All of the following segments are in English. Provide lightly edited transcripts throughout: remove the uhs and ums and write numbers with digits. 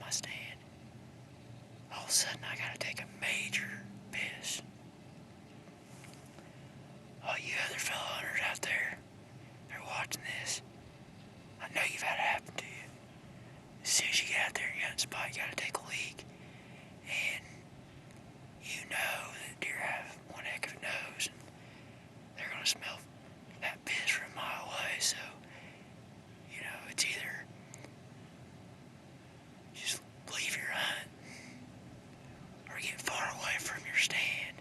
my stand. All of a sudden, I gotta take a major piss. All you other fellow hunters out there, they're watching this. I know you've had it happen to you. As soon as you get out there in your hunting spot, you gotta take a leak. And you know that deer have one heck of a nose, and they're gonna smell that piss from a mile away. So, you know, it's either just leave your hunt or get far away from your stand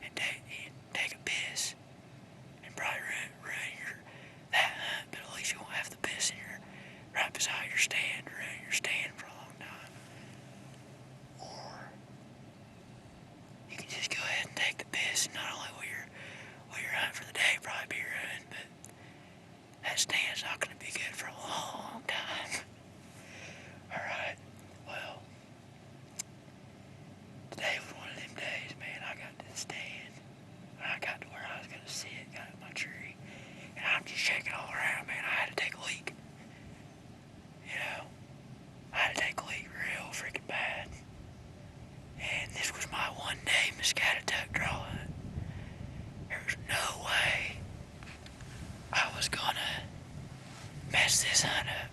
and take a piss and probably ruin that hunt, but at least you won't have the piss in your right beside your stand, ruin your stand for a long time. Or you can just go ahead and take the piss, and not only will your hunt for the day probably be ruined, but that stand's not going to be good for a long time. Alright, well, today was one of them days, man. I got to the stand, and I got to where I was going to sit, got in my tree, and I'm just shaking all around, man. I had to take a leak. You know, I had to take a leak real freaking bad. And this was my one day Muscatatuck draw hunt. There was no way I was gonna mess this hunt up.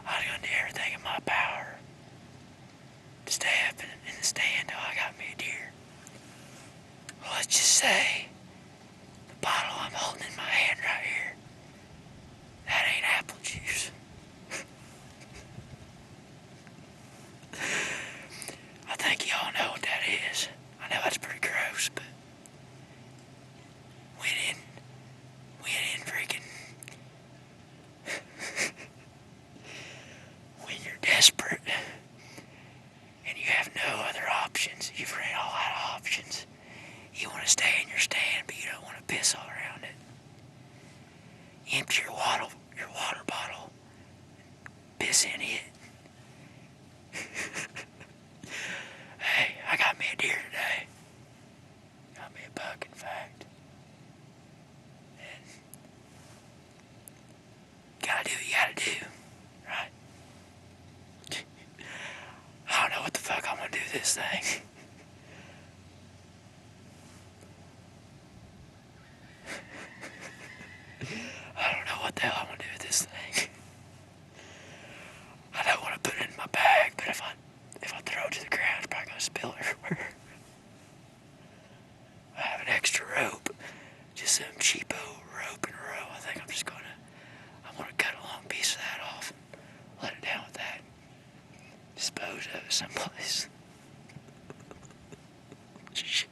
I was gonna do everything in my power to stay up in the stand till I got me a deer. Well, let's just say the bottle I'm holding in my hand right here, that ain't apple juice. I think y'all know what that is. I know that's pretty gross, but when in freaking when you're desperate and you have no other options, you've ran all out of options. You want to stay in your stand, but you don't want to piss all around it. Empty your water bottle, piss in it. Hey, I got me a deer today. Got me a buck, in fact. And you gotta do what you gotta do, right? I don't know what the fuck I'm gonna do with this thing. I don't know what the hell I'm gonna do with this thing. I don't want to put it in my bag, but if I throw it to the ground, it's probably gonna spill everywhere. I have an extra rope, just some cheapo rope in a row. I think I'm gonna cut a long piece of that off and let it down with that. Dispose of it someplace. Shit.